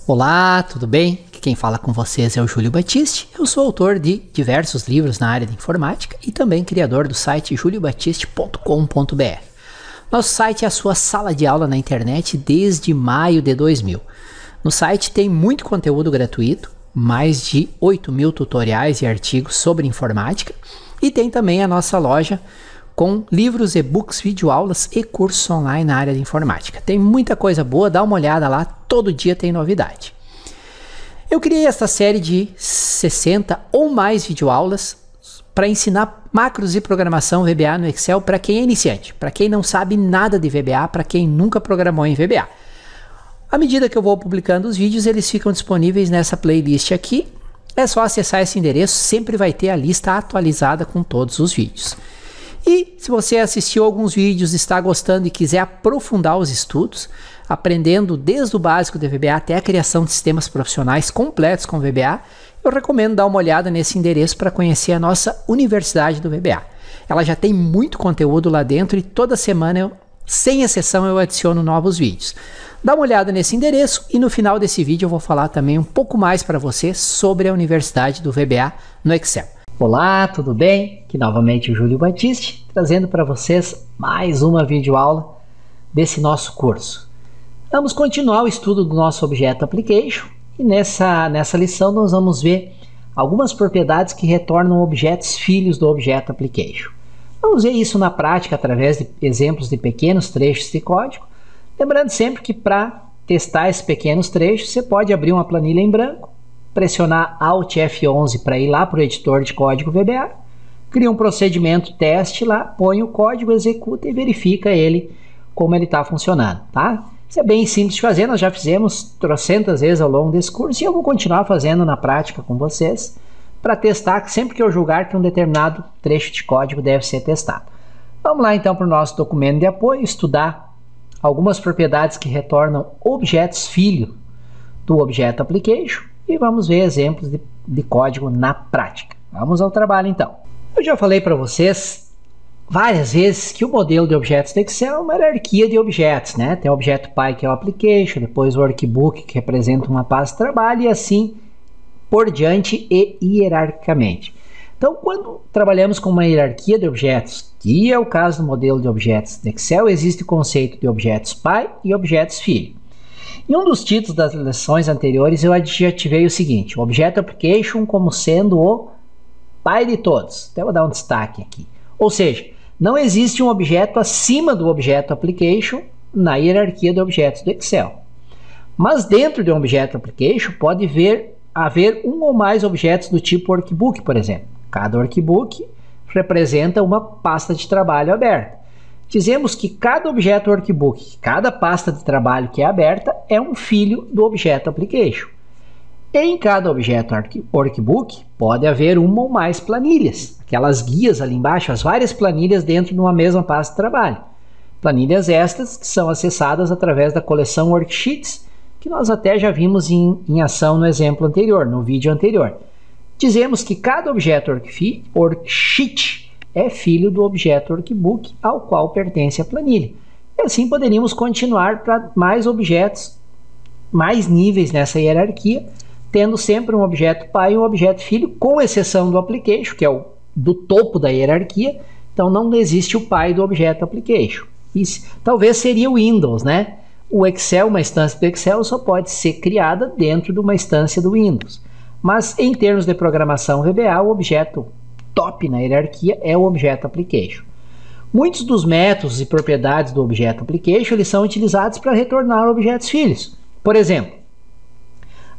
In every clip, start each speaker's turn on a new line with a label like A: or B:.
A: Olá, tudo bem? Quem fala com vocês é o Júlio Batiste. Eu sou autor de diversos livros na área de informática e também criador do site juliobatiste.com.br. Nosso site é a sua sala de aula na internet desde maio de 2000. No site tem muito conteúdo gratuito, mais de 8.000 tutoriais e artigos sobre informática, e tem também a nossa loja com livros, e-books, videoaulas e cursos online na área de informática. Tem muita coisa boa, dá uma olhada lá, todo dia tem novidade. Eu criei esta série de 60 ou mais videoaulas para ensinar macros e programação VBA no Excel para quem é iniciante, para quem não sabe nada de VBA, para quem nunca programou em VBA. À medida que eu vou publicando os vídeos, eles ficam disponíveis nessa playlist aqui. É só acessar esse endereço, sempre vai ter a lista atualizada com todos os vídeos. E se você assistiu alguns vídeos, está gostando e quiser aprofundar os estudos, aprendendo desde o básico de VBA até a criação de sistemas profissionais completos com VBA, eu recomendo dar uma olhada nesse endereço para conhecer a nossa Universidade do VBA. Ela já tem muito conteúdo lá dentro e toda semana, sem exceção, eu adiciono novos vídeos. Dá uma olhada nesse endereço e no final desse vídeo eu vou falar também um pouco mais para você sobre a Universidade do VBA no Excel. Olá, tudo bem? Aqui novamente o Júlio Batiste, trazendo para vocês mais uma videoaula desse nosso curso. Vamos continuar o estudo do nosso Object Application e nessa lição nós vamos ver algumas propriedades que retornam objetos filhos do Object Application. Vamos ver isso na prática através de exemplos de pequenos trechos de código. Lembrando sempre que para testar esses pequenos trechos você pode abrir uma planilha em branco, pressionar Alt F11 para ir lá para o editor de código VBA, cria um procedimento teste lá, põe o código, executa e verifica ele como ele está funcionando, tá? Isso é bem simples de fazer, nós já fizemos trocentas vezes ao longo desse curso e eu vou continuar fazendo na prática com vocês para testar que sempre que eu julgar que um determinado trecho de código deve ser testado. Vamos lá então para o nosso documento de apoio, estudar algumas propriedades que retornam objetos filho do Object Application e vamos ver exemplos de código na prática. Vamos ao trabalho então. Eu já falei para vocês várias vezes que o modelo de objetos do Excel é uma hierarquia de objetos, né? Tem o objeto pai, que é o application, depois o workbook, que representa uma pasta de trabalho, e assim por diante e hierarquicamente. Então, quando trabalhamos com uma hierarquia de objetos, que é o caso do modelo de objetos do Excel, existe o conceito de objetos pai e objetos filho. Em um dos títulos das lições anteriores, eu adjetivei o seguinte: o Object Application como sendo o pai de todos. Até vou dar um destaque aqui. Ou seja, não existe um objeto acima do Object Application na hierarquia de objetos do Excel. Mas dentro de um Object Application pode haver um ou mais objetos do tipo workbook, por exemplo. Cada workbook representa uma pasta de trabalho aberta. Dizemos que cada objeto workbook, cada pasta de trabalho que é aberta, é um filho do Object Application. Em cada objeto workbook pode haver uma ou mais planilhas, aquelas guias ali embaixo, as várias planilhas dentro de uma mesma pasta de trabalho. Planilhas estas que são acessadas através da coleção Worksheets, que nós até já vimos em ação no exemplo anterior, no vídeo anterior. Dizemos que cada objeto worksheet é filho do objeto workbook ao qual pertence a planilha. E assim poderíamos continuar para mais objetos, mais níveis nessa hierarquia, tendo sempre um objeto pai e um objeto filho, com exceção do application, que é o do topo da hierarquia. Então não existe o pai do objeto application. Isso talvez seria o Windows, né? O Excel, uma instância do Excel, só pode ser criada dentro de uma instância do Windows. Mas em termos de programação VBA, o objeto top na hierarquia é o Object Application. Muitos dos métodos e propriedades do Object Application eles são utilizados para retornar objetos filhos. Por exemplo,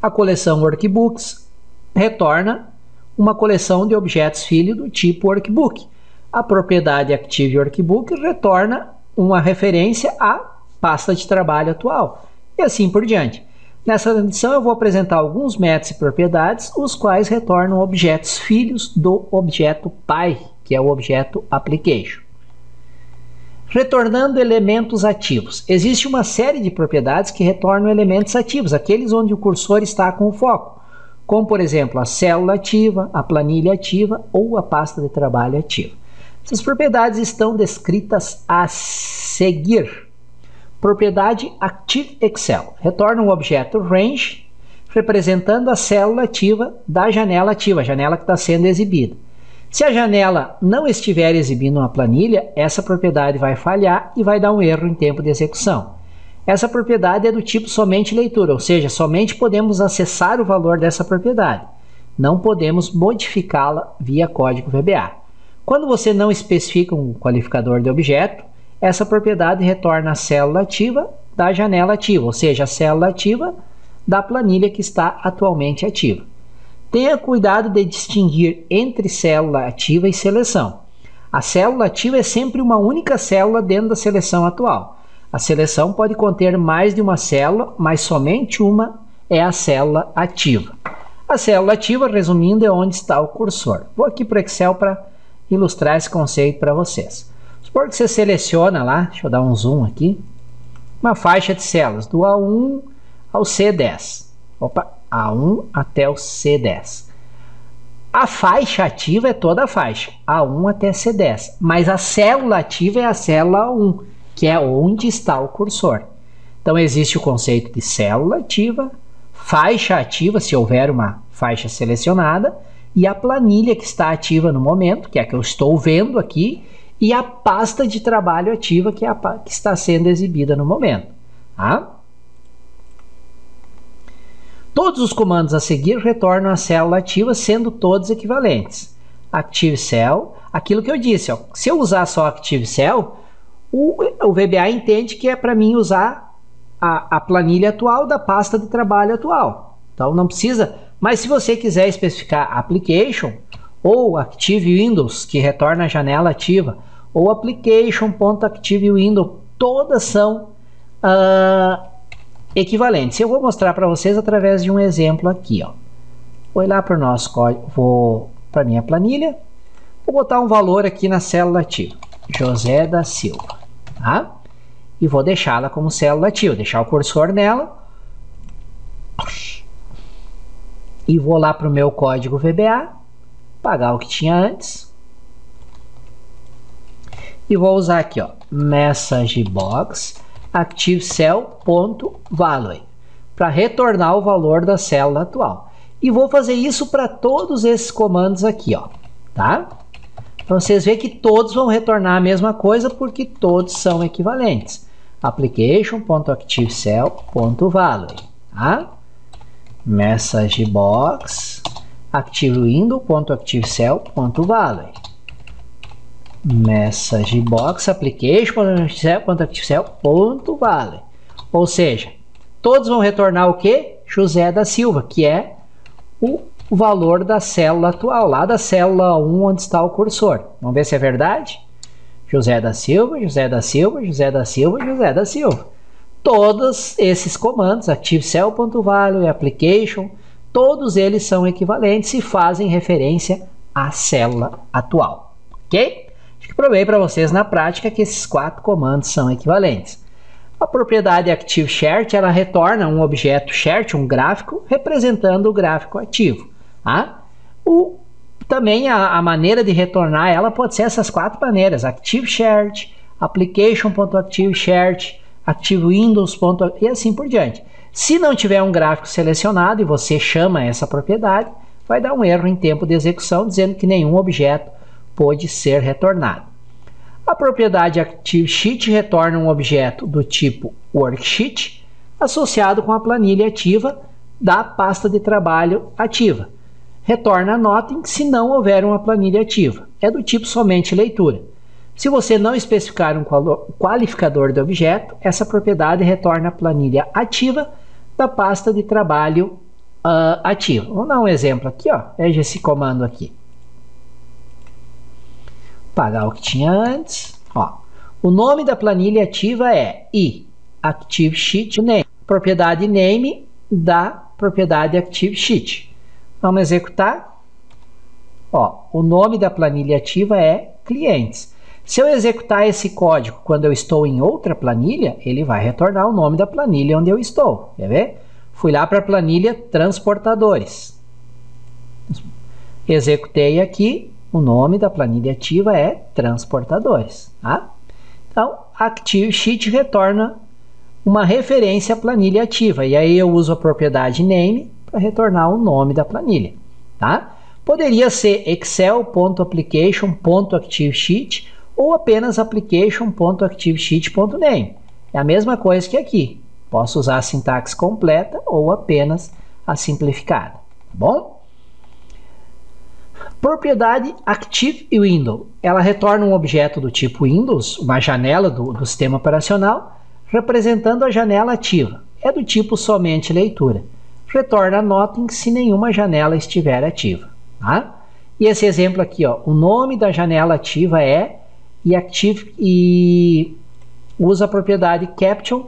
A: a coleção Workbooks retorna uma coleção de objetos filhos do tipo Workbook. A propriedade Active Workbook retorna uma referência à pasta de trabalho atual. E assim por diante. Nessa lição eu vou apresentar alguns métodos e propriedades, os quais retornam objetos filhos do objeto pai, que é o objeto application. Retornando elementos ativos. Existe uma série de propriedades que retornam elementos ativos, aqueles onde o cursor está com o foco, como por exemplo a célula ativa, a planilha ativa ou a pasta de trabalho ativa. Essas propriedades estão descritas a seguir. Propriedade Active Excel. Retorna o objeto range representando a célula ativa da janela ativa, a janela que está sendo exibida. Se a janela não estiver exibindo uma planilha, essa propriedade vai falhar e vai dar um erro em tempo de execução. Essa propriedade é do tipo somente leitura, ou seja, somente podemos acessar o valor dessa propriedade. Não podemos modificá-la via código VBA. Quando você não especifica um qualificador de objeto, essa propriedade retorna a célula ativa da janela ativa, ou seja, a célula ativa da planilha que está atualmente ativa. Tenha cuidado de distinguir entre célula ativa e seleção. A célula ativa é sempre uma única célula dentro da seleção atual. A seleção pode conter mais de uma célula, mas somente uma é a célula ativa. A célula ativa, resumindo, é onde está o cursor. Vou aqui para o Excel para ilustrar esse conceito para vocês. Supor que você seleciona lá, deixa eu dar um zoom aqui, uma faixa de células do A1 ao C10. Opa, A1 até o C10. A faixa ativa é toda a faixa, A1 até C10, mas a célula ativa é a célula A1, que é onde está o cursor. Então existe o conceito de célula ativa, faixa ativa, se houver uma faixa selecionada, e a planilha que está ativa no momento, que é a que eu estou vendo aqui, e a pasta de trabalho ativa, que é a que está sendo exibida no momento. Tá? Todos os comandos a seguir retornam a célula ativa, sendo todos equivalentes. Active Cell, aquilo que eu disse, ó, se eu usar só Active Cell, o VBA entende que é para mim usar a planilha atual da pasta de trabalho atual. Então não precisa, mas se você quiser especificar Application ou Active Windows, que retorna a janela ativa, ou Application.Active Windows, todas são equivalentes. Eu vou mostrar para vocês através de um exemplo aqui. Ó. Vou ir lá para o nosso código, vou para a minha planilha, vou botar um valor aqui na célula ativa, José da Silva, tá? E vou deixá-la como célula ativa, deixar o cursor nela, e vou lá para o meu código VBA, apagar o que tinha antes, e vou usar aqui, ó, MessageBox ActiveCell.Value para retornar o valor da célula atual. E vou fazer isso para todos esses comandos aqui, ó, tá? Então vocês veem que todos vão retornar a mesma coisa porque todos são equivalentes. Application.ActiveCell.Value, tá? MessageBox ActiveWindow.ActiveCell.Value, MessageBox Application.ActiveCell.Value. Ou seja, todos vão retornar o que? José da Silva, que é o valor da célula atual, lá da célula 1 onde está o cursor. Vamos ver se é verdade? José da Silva, José da Silva, José da Silva, José da Silva. Todos esses comandos, ActiveCell.Value, Application, todos eles são equivalentes e fazem referência à célula atual. Ok? Acho que provei para vocês na prática que esses 4 comandos são equivalentes. A propriedade ActiveChart, ela retorna um objeto chart, um gráfico, representando o gráfico ativo. Tá? Também a maneira de retornar ela pode ser essas 4 maneiras: ActiveChart, Application.ActiveChart, ActiveWindows. E assim por diante. Se não tiver um gráfico selecionado e você chama essa propriedade, vai dar um erro em tempo de execução, dizendo que nenhum objeto pode ser retornado. A propriedade ActiveSheet retorna um objeto do tipo Worksheet associado com a planilha ativa da pasta de trabalho ativa. Retorna Nothing se não houver uma planilha ativa. É do tipo somente leitura. Se você não especificar um qualificador de objeto, essa propriedade retorna a planilha ativa da pasta de trabalho ativa. Vamos dar um exemplo aqui, ó. Veja esse comando aqui. Apagar o que tinha antes. Ó. O nome da planilha ativa é ActiveSheet Name, propriedade name da propriedade ActiveSheet. Vamos executar. Ó, o nome da planilha ativa é clientes. Se eu executar esse código quando eu estou em outra planilha, ele vai retornar o nome da planilha onde eu estou. Quer ver? Fui lá para a planilha transportadores. Executei aqui. O nome da planilha ativa é transportadores. Tá? Então, ActiveSheet retorna uma referência à planilha ativa. E aí eu uso a propriedade name para retornar o nome da planilha, tá? Poderia ser excel.application.activesheet ou apenas application.activesheet.name. É a mesma coisa que aqui. Posso usar a sintaxe completa ou apenas a simplificada, tá bom? Propriedade Active Window. Ela retorna um objeto do tipo Windows, uma janela do sistema operacional, representando a janela ativa. É do tipo somente leitura. Retorna nothing se nenhuma janela estiver ativa. Tá? E esse exemplo aqui, ó, o nome da janela ativa é e usa a propriedade Caption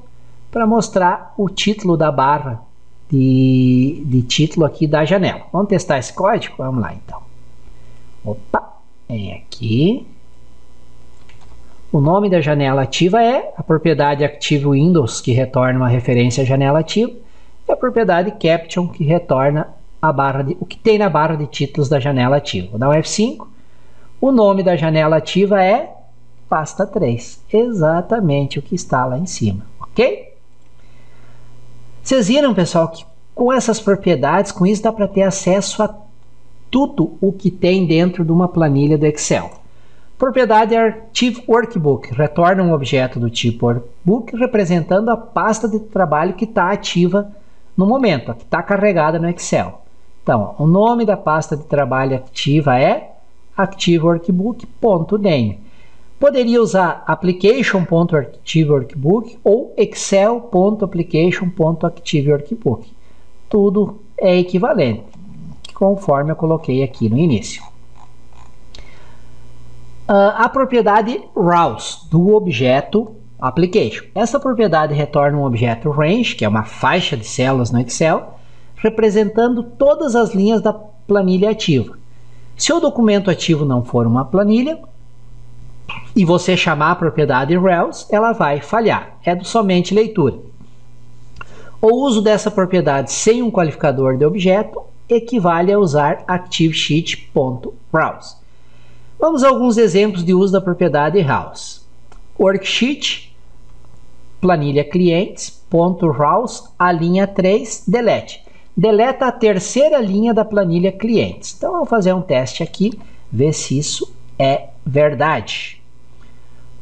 A: para mostrar o título da barra de título aqui da janela. Vamos testar esse código? Vamos lá então. Opa, é aqui. O nome da janela ativa é a propriedade Active Windows, que retorna uma referência à janela ativa, e a propriedade Caption, que retorna o que tem na barra de títulos da janela ativa. Vou dar um F5. O nome da janela ativa é pasta 3. Exatamente o que está lá em cima, ok? Vocês viram, pessoal, que com essas propriedades, com isso dá para ter acesso a tudo o que tem dentro de uma planilha do Excel. Propriedade Active Workbook retorna um objeto do tipo Workbook representando a pasta de trabalho que está ativa no momento, que está carregada no Excel. Então, o nome da pasta de trabalho ativa é ActiveWorkbook.name. Poderia usar application.activeworkbook ou excel.application.activeworkbook. Tudo é equivalente, conforme eu coloquei aqui no início. A propriedade Rows do objeto Application. Essa propriedade retorna um objeto Range, que é uma faixa de células no Excel, representando todas as linhas da planilha ativa. Se o documento ativo não for uma planilha, e você chamar a propriedade Rows, ela vai falhar. É somente leitura. O uso dessa propriedade sem um qualificador de objeto equivale a usar ActiveSheet.Rows. Vamos a alguns exemplos de uso da propriedade Rows. Worksheet, planilha clientes.rows, a linha 3, delete. Deleta a terceira linha da planilha clientes. Então, vamos fazer um teste aqui, ver se isso é verdade.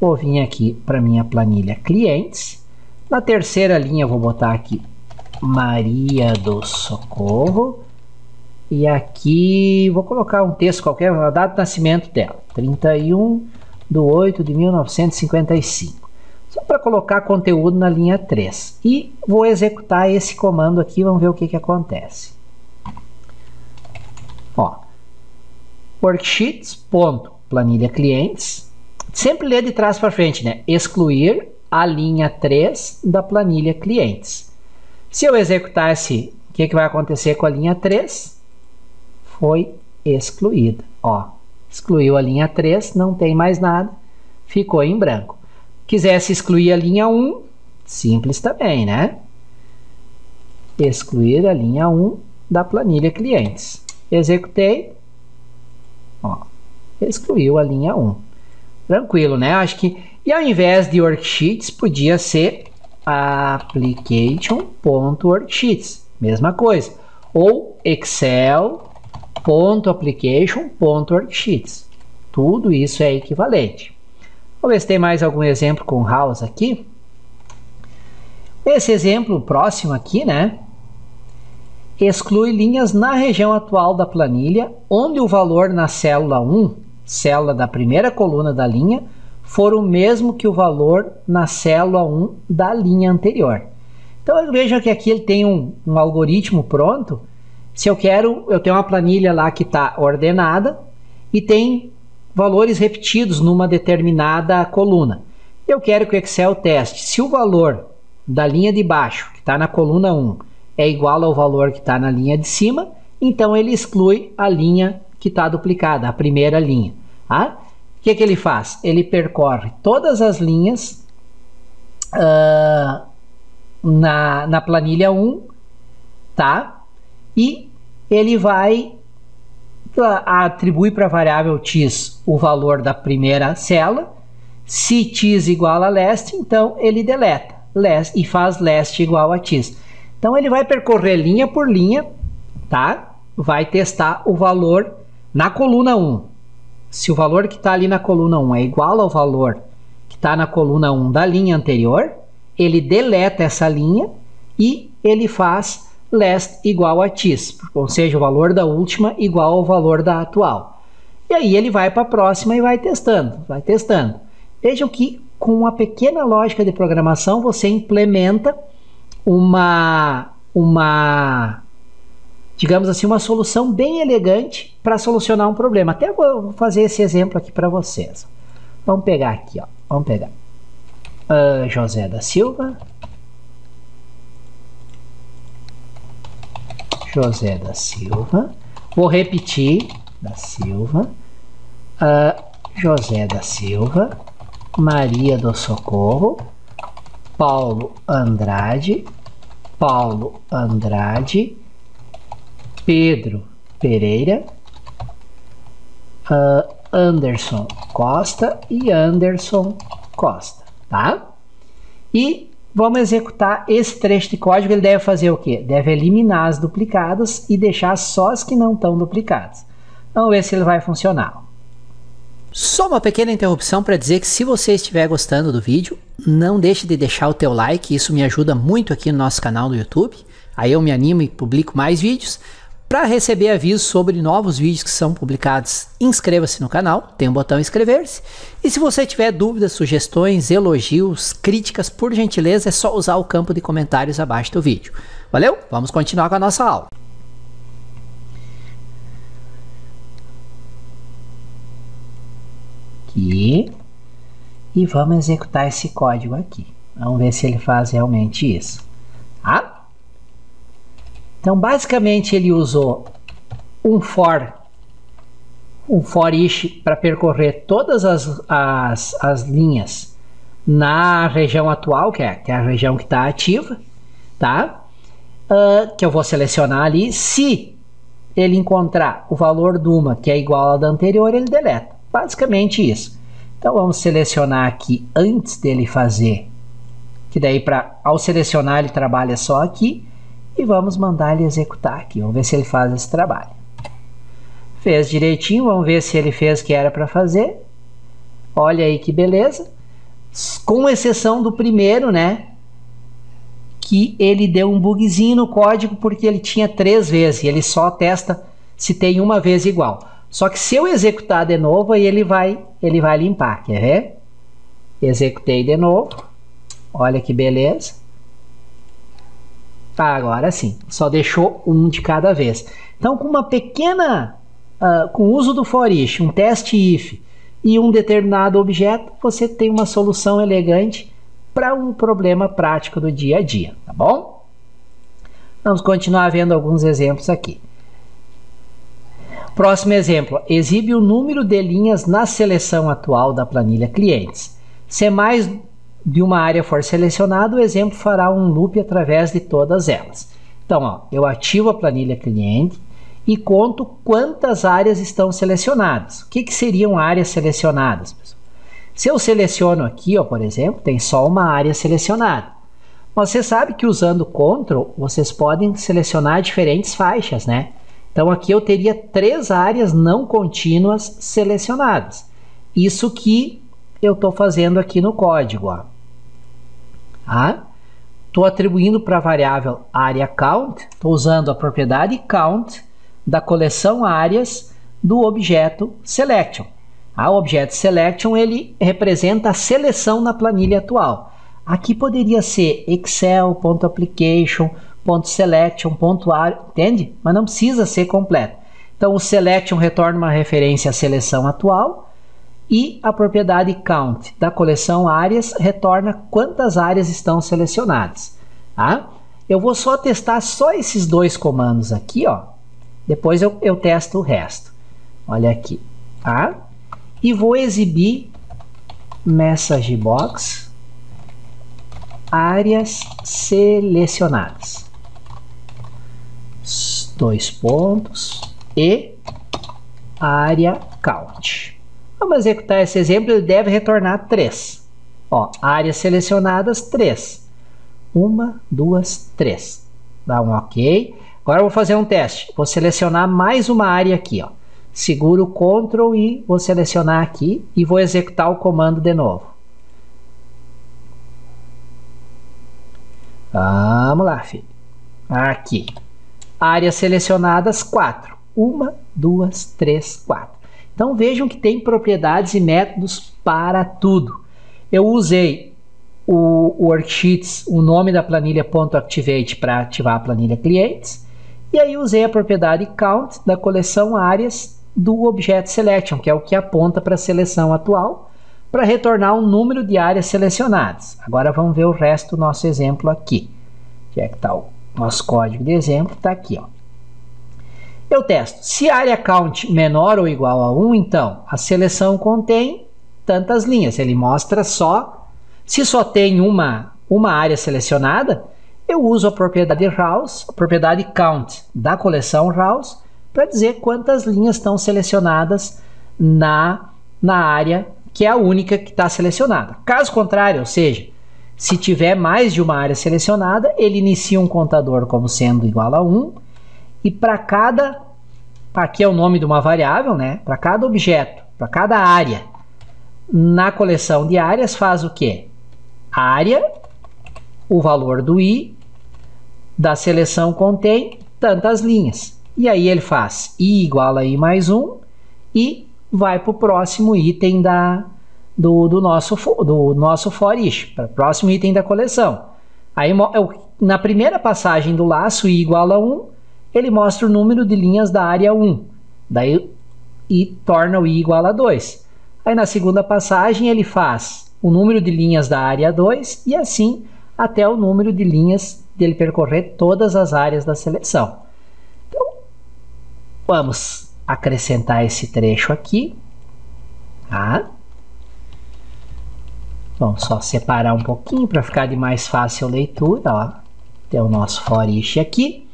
A: Vou vir aqui para minha planilha clientes. Na terceira linha, vou botar aqui Maria do Socorro. E aqui vou colocar um texto qualquer, a data de nascimento dela, 31/8/1955. Só para colocar conteúdo na linha 3. E vou executar esse comando aqui, vamos ver o que acontece. Ó, worksheets.planilha clientes, sempre lê de trás para frente, né? Excluir a linha 3 da planilha clientes. Se eu executar esse, o que vai acontecer com a linha 3? Foi excluída. Ó, excluiu a linha 3, não tem mais nada, ficou em branco. Quisesse excluir a linha 1, simples também, né? Excluir a linha 1 da planilha clientes. Executei, ó, excluiu a linha 1. Tranquilo, né? Acho que, e ao invés de worksheets, podia ser application.worksheets, mesma coisa. Ou excel.application.worksheets. Tudo isso é equivalente. Vamos ver se tem mais algum exemplo com Rows aqui. Esse exemplo próximo aqui, né? Exclui linhas na região atual da planilha, onde o valor na célula 1, célula da primeira coluna da linha, for o mesmo que o valor na célula 1 da linha anterior. Então, veja que aqui ele tem um algoritmo pronto. Se eu tenho uma planilha lá que está ordenada e tem valores repetidos numa determinada coluna. Eu quero que o Excel teste se o valor da linha de baixo, que está na coluna 1, é igual ao valor que está na linha de cima, então ele exclui a linha que está duplicada, a primeira linha. Tá? O que ele faz? Ele percorre todas as linhas na planilha 1, tá? E ele vai atribuir para a variável x o valor da primeira célula. Se x igual a last, então ele deleta last e faz last igual a x. Então ele vai percorrer linha por linha tá? Vai testar o valor na coluna 1. Se o valor que está ali na coluna 1 é igual ao valor que está na coluna 1 da linha anterior, ele deleta essa linha e ele faz last igual a this, ou seja, o valor da última igual ao valor da atual. E aí ele vai para a próxima e vai testando, vai testando. Vejam que com uma pequena lógica de programação você implementa digamos assim, uma solução bem elegante para solucionar um problema. Até vou fazer esse exemplo aqui para vocês. Vamos pegar aqui, ó. Vamos pegar José da Silva. José da Silva. Vou repetir. Da Silva. José da Silva. Maria do Socorro. Paulo Andrade. Paulo Andrade. Pedro Pereira. Anderson Costa e Anderson Costa, tá? E vamos executar esse trecho de código. Ele deve fazer o quê? Deve eliminar as duplicadas e deixar só as que não estão duplicadas. Vamos ver se ele vai funcionar. Só uma pequena interrupção para dizer que se você estiver gostando do vídeo, não deixe de deixar o teu like, isso me ajuda muito aqui no nosso canal no YouTube. Aí eu me animo e publico mais vídeos. Para receber avisos sobre novos vídeos que são publicados, inscreva-se no canal, tem um botão inscrever-se. E se você tiver dúvidas, sugestões, elogios, críticas, por gentileza, é só usar o campo de comentários abaixo do vídeo. Valeu? Vamos continuar com a nossa aula. Aqui. E vamos executar esse código aqui. Vamos ver se ele faz realmente isso. Tá? Então, basicamente, ele usou um for each para percorrer todas as linhas na região atual, que é a região que está ativa, tá? Que eu vou selecionar ali. Se ele encontrar o valor de uma que é igual ao da anterior, ele deleta. Basicamente isso. Então, vamos selecionar aqui antes dele fazer, que daí, ao selecionar, ele trabalha só aqui. E vamos mandar ele executar aqui. Vamos ver se ele faz esse trabalho. Fez direitinho. Vamos ver se ele fez o que era para fazer. Olha aí que beleza. Com exceção do primeiro, né? Que ele deu um bugzinho no código porque ele tinha 3 vezes. E ele só testa se tem uma vez igual. Só que se eu executar de novo, aí ele vai limpar. Quer ver? Executei de novo. Olha que beleza. Tá, agora sim, só deixou um de cada vez. Então, com uma pequena, com o uso do for each, um teste if e um determinado objeto, você tem uma solução elegante para um problema prático do dia a dia, tá bom? Vamos continuar vendo alguns exemplos aqui. Próximo exemplo, exibe o número de linhas na seleção atual da planilha clientes. Se mais de uma área for selecionada, o exemplo fará um loop através de todas elas. Então, ó, eu ativo a planilha cliente e conto quantas áreas estão selecionadas. O que seriam áreas selecionadas, pessoal? Se eu seleciono aqui, ó, por exemplo, tem só uma área selecionada. Mas você sabe que usando Ctrl, vocês podem selecionar diferentes faixas, né? Então, aqui eu teria 3 áreas não contínuas selecionadas. Isso que eu estou fazendo aqui no código, ó. Estou atribuindo para a variável área count, estou usando a propriedade count da coleção áreas do objeto selection. O objeto selection ele representa a seleção na planilha atual. Aqui poderia ser excel.application.selection.area, entende? Mas não precisa ser completo. Então o selection retorna uma referência à seleção atual. E a propriedade count da coleção áreas retorna quantas áreas estão selecionadas. Tá? Eu vou só testar só esses 2 comandos aqui, ó. Depois eu testo o resto. Olha aqui. Tá? E vou exibir message box áreas selecionadas. 2 pontos e área count. Vamos executar esse exemplo, ele deve retornar 3. Ó, áreas selecionadas, 3. 1, 2, 3. Dá um OK. Agora eu vou fazer um teste. Vou selecionar mais uma área aqui, ó. Seguro Ctrl I, vou selecionar aqui e vou executar o comando de novo. Vamos lá, filho. Aqui. Áreas selecionadas 4. 1, 2, 3, 4. Então vejam que tem propriedades e métodos para tudo. Eu usei o Worksheets, o nome da planilha .activate para ativar a planilha clientes. E aí usei a propriedade count da coleção áreas do objeto selection, que é o que aponta para a seleção atual, para retornar um número de áreas selecionadas. Agora vamos ver o resto do nosso exemplo aqui. Onde é que está o nosso código de exemplo? Está aqui, ó. Eu testo. Se a área count menor ou igual a 1, então a seleção contém tantas linhas. Ele mostra só. Se só tem uma área selecionada, eu uso a propriedade rows, a propriedade count da coleção rows, para dizer quantas linhas estão selecionadas na área que é a única que está selecionada. Caso contrário, ou seja, se tiver mais de uma área selecionada, ele inicia um contador como sendo igual a 1, e para cada, aqui é o nome de uma variável, né? Para cada objeto, para cada área, na coleção de áreas faz o quê? Área, o valor do i, da seleção contém tantas linhas. E aí ele faz i igual a i mais 1 e vai para o próximo item do nosso for each, para o próximo item da coleção. Aí na primeira passagem do laço i igual a 1, ele mostra o número de linhas da área 1, daí e torna o i igual a 2. Aí na segunda passagem ele faz o número de linhas da área 2 e assim até o número de linhas dele percorrer todas as áreas da seleção. Então, vamos acrescentar esse trecho aqui. Tá? Vamos só separar um pouquinho para ficar de mais fácil leitura. Ó. Tem o nosso for each aqui.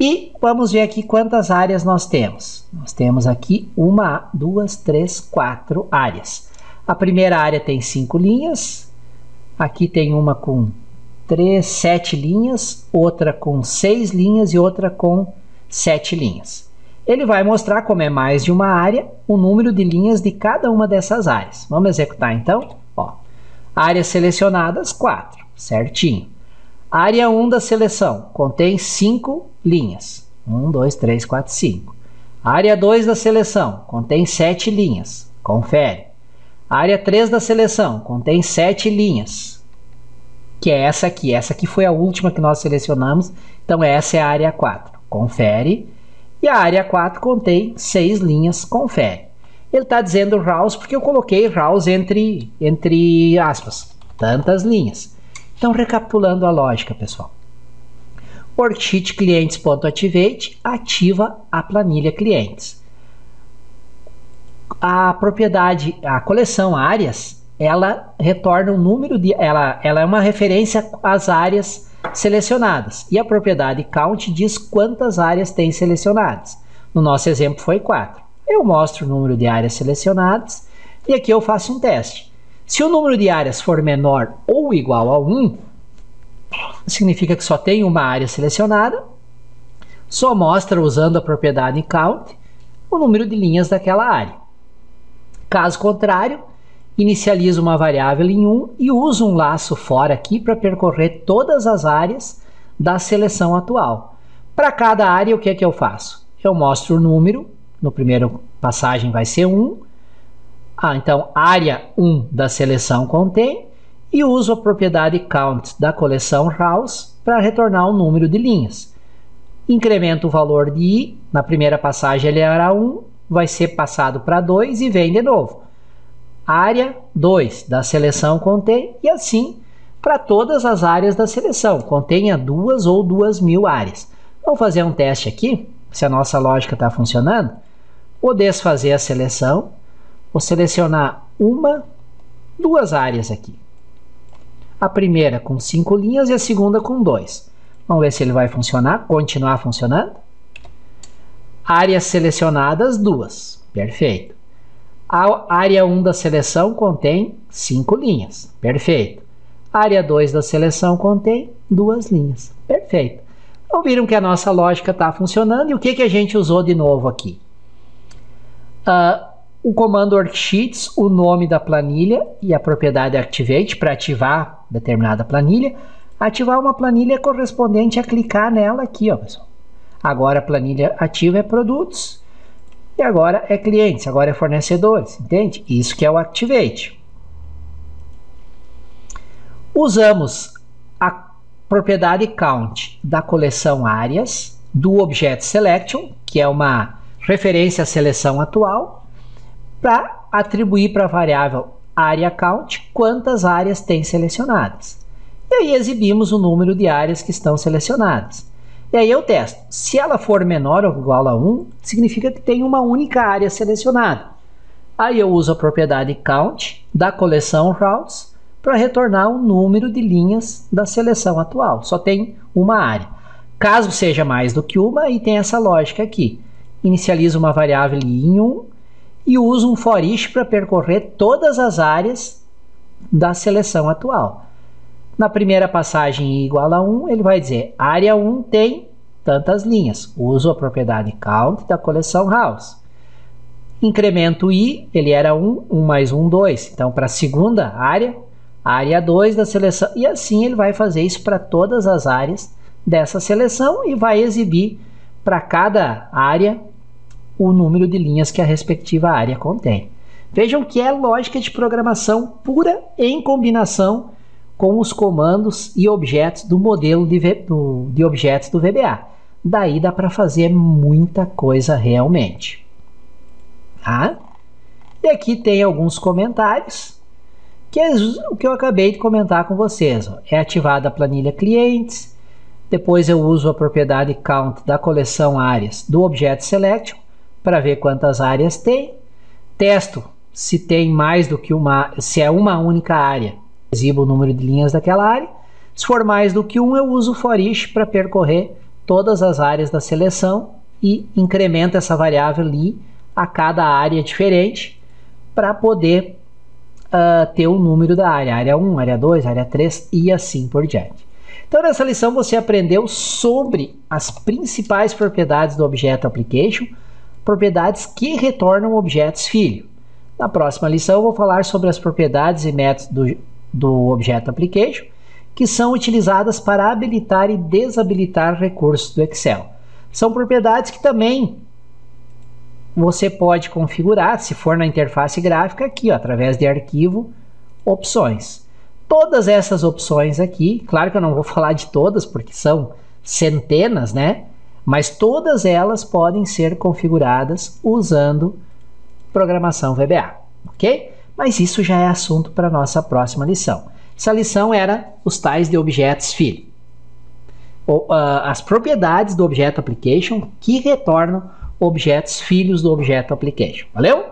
A: E vamos ver aqui quantas áreas nós temos. Nós temos aqui 1, 2, 3, 4 áreas. A primeira área tem 5 linhas. Aqui tem uma com 7 linhas, outra com 6 linhas e outra com 7 linhas. Ele vai mostrar, como é mais de uma área, o número de linhas de cada uma dessas áreas. Vamos executar então? Ó, áreas selecionadas, 4, certinho. Área 1 da seleção contém 5 linhas. 1, 2, 3, 4, 5. Área 2 da seleção contém 7 linhas. Confere. Área 3 da seleção contém 7 linhas. Que é essa aqui. Essa aqui foi a última que nós selecionamos. Então essa é a área 4. Confere. E a área 4 contém 6 linhas. Confere. Ele está dizendo rows porque eu coloquei rows entre aspas. Tantas linhas. Então, recapitulando a lógica, pessoal. Worksheet clientes.activate ativa a planilha clientes. A propriedade, a coleção áreas, ela retorna um número de... Ela é uma referência às áreas selecionadas. E a propriedade count diz quantas áreas tem selecionadas. No nosso exemplo foi 4. Eu mostro o número de áreas selecionadas e aqui eu faço um teste. Se o número de áreas for menor ou igual a 1, significa que só tem uma área selecionada, só mostra, usando a propriedade count, o número de linhas daquela área. Caso contrário, inicializo uma variável em 1 e uso um laço for aqui para percorrer todas as áreas da seleção atual. Para cada área, o que é que eu faço? Eu mostro o número, no primeiro passagem vai ser 1, então, área 1 da seleção contém e uso a propriedade count da coleção rows para retornar o número de linhas. Incremento o valor de i, na primeira passagem ele era 1, vai ser passado para 2 e vem de novo. Área 2 da seleção contém e assim para todas as áreas da seleção, contenha 2 ou 2.000 áreas. Vamos fazer um teste aqui, se a nossa lógica está funcionando. Vou desfazer a seleção. Vou selecionar duas áreas aqui. A primeira com 5 linhas e a segunda com 2. Vamos ver se ele vai funcionar, continuar funcionando. Áreas selecionadas, 2. Perfeito. A área 1 da seleção contém 5 linhas. Perfeito. A área 2 da seleção contém 2 linhas. Perfeito. Então viram que a nossa lógica está funcionando. E o que a gente usou de novo aqui? O comando worksheets, o nome da planilha e a propriedade activate para ativar determinada planilha. Ativar uma planilha correspondente a clicar nela aqui, ó, pessoal. Agora a planilha ativa é produtos e agora é clientes, agora é fornecedores, entende? Isso que é o activate. Usamos a propriedade count da coleção áreas do objeto selection, que é uma referência à seleção atual, para atribuir para a variável área count quantas áreas tem selecionadas. E aí exibimos o número de áreas que estão selecionadas. E aí eu testo. Se ela for menor ou igual a 1, significa que tem uma única área selecionada. Aí eu uso a propriedade count da coleção rows para retornar o número de linhas da seleção atual. Só tem uma área. Caso seja mais do que uma, aí tem essa lógica aqui. Inicializo uma variável em 1 e uso um for each para percorrer todas as áreas da seleção atual. Na primeira passagem igual a 1, ele vai dizer área 1 tem tantas linhas. Uso a propriedade count da coleção rows. Incremento i, ele era 1, 1 mais 1, 2. Então, para a segunda área 2 da seleção. E assim ele vai fazer isso para todas as áreas dessa seleção e vai exibir para cada área o número de linhas que a respectiva área contém. Vejam que é lógica de programação pura em combinação com os comandos e objetos do modelo de objetos do VBA. Daí dá para fazer muita coisa realmente. Tá? E aqui tem alguns comentários, que é o que eu acabei de comentar com vocês. Ó. É ativada a planilha clientes, depois eu uso a propriedade count da coleção áreas do objeto selection para ver quantas áreas tem. Testo se tem mais do que se é uma única área. Exibo o número de linhas daquela área. Se for mais do que 1, eu uso o for each para percorrer todas as áreas da seleção e incremento essa variável ali a cada área diferente para poder ter o número da área 1, área 2, área 3 e assim por diante. Então nessa lição você aprendeu sobre as principais propriedades do Objeto Application, propriedades que retornam objetos filho. Na próxima lição eu vou falar sobre as propriedades e métodos do Objeto Application, que são utilizadas para habilitar e desabilitar recursos do Excel. São propriedades que também você pode configurar, se for na interface gráfica, aqui, ó, através de arquivo, opções. Todas essas opções aqui, claro que eu não vou falar de todas, porque são centenas, né? Mas todas elas podem ser configuradas usando programação VBA, ok? Mas isso já é assunto para a nossa próxima lição. Essa lição era os tais de objetos filho. As propriedades do Objeto Application que retornam objetos filhos do Objeto Application. Valeu?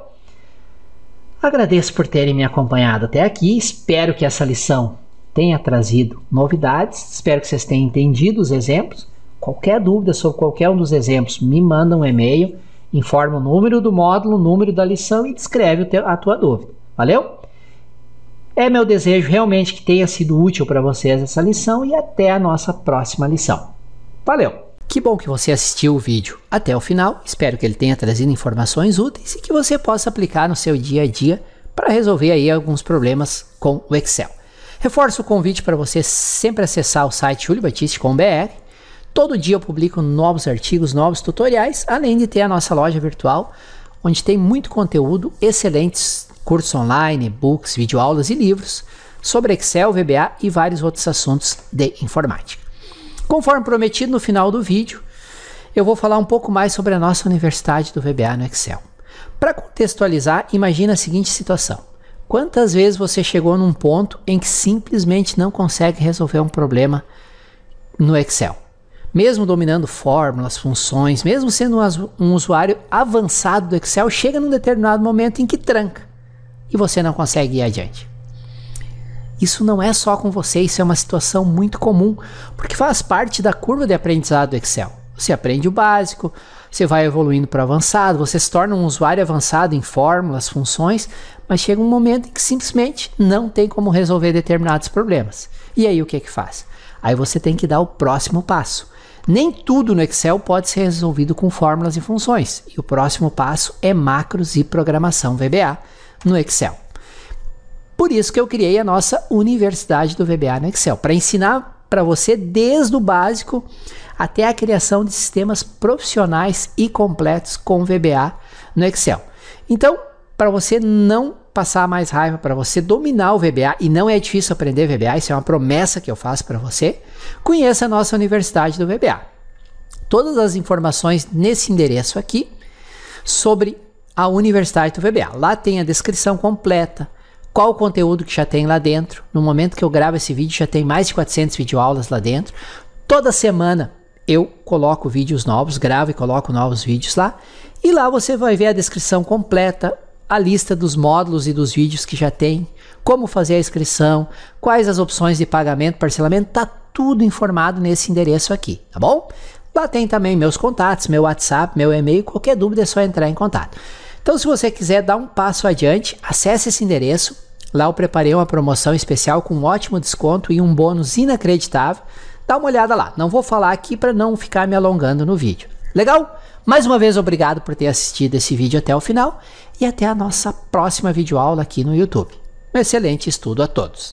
A: Agradeço por terem me acompanhado até aqui. Espero que essa lição tenha trazido novidades. Espero que vocês tenham entendido os exemplos. Qualquer dúvida sobre qualquer um dos exemplos, me manda um e-mail, informa o número do módulo, o número da lição e descreve a tua dúvida. Valeu? É meu desejo realmente que tenha sido útil para vocês essa lição e até a nossa próxima lição. Valeu! Que bom que você assistiu o vídeo até o final. Espero que ele tenha trazido informações úteis e que você possa aplicar no seu dia a dia para resolver aí alguns problemas com o Excel. Reforço o convite para você sempre acessar o site juliobatiste.com.br. Todo dia eu publico novos artigos, novos tutoriais, além de ter a nossa loja virtual, onde tem muito conteúdo, excelentes cursos online, e-books, videoaulas e livros sobre Excel, VBA e vários outros assuntos de informática. Conforme prometido no final do vídeo, eu vou falar um pouco mais sobre a nossa Universidade do VBA no Excel. Para contextualizar, imagina a seguinte situação. Quantas vezes você chegou num ponto em que simplesmente não consegue resolver um problema no Excel? Mesmo dominando fórmulas, funções, mesmo sendo um usuário avançado do Excel, chega num determinado momento em que tranca e você não consegue ir adiante. Isso não é só com você, isso é uma situação muito comum, porque faz parte da curva de aprendizado do Excel. Você aprende o básico, você vai evoluindo para o avançado, você se torna um usuário avançado em fórmulas, funções, mas chega um momento em que simplesmente não tem como resolver determinados problemas. E aí o que faz? Aí você tem que dar o próximo passo. Nem tudo no Excel pode ser resolvido com fórmulas e funções. E o próximo passo é macros e programação VBA no Excel. Por isso que eu criei a nossa Universidade do VBA no Excel, para ensinar para você desde o básico até a criação de sistemas profissionais e completos com VBA no Excel. Então, para você não passar mais raiva, para você dominar o VBA, e não é difícil aprender VBA, isso é uma promessa que eu faço para você, conheça a nossa Universidade do VBA. Todas as informações nesse endereço aqui sobre a Universidade do VBA. Lá tem a descrição completa, qual o conteúdo que já tem lá dentro. No momento que eu gravo esse vídeo, já tem mais de 400 videoaulas lá dentro. Toda semana eu coloco vídeos novos, gravo e coloco novos vídeos lá. E lá você vai ver a descrição completa, a lista dos módulos e dos vídeos que já tem, como fazer a inscrição, quais as opções de pagamento, parcelamento, tá tudo informado nesse endereço aqui, tá bom? Lá tem também meus contatos, meu WhatsApp, meu e-mail, qualquer dúvida é só entrar em contato. Então, se você quiser dar um passo adiante, acesse esse endereço. Lá eu preparei uma promoção especial com um ótimo desconto e um bônus inacreditável. Dá uma olhada lá. Não vou falar aqui para não ficar me alongando no vídeo. Legal? Mais uma vez, obrigado por ter assistido esse vídeo até o final e até a nossa próxima videoaula aqui no YouTube. Um excelente estudo a todos!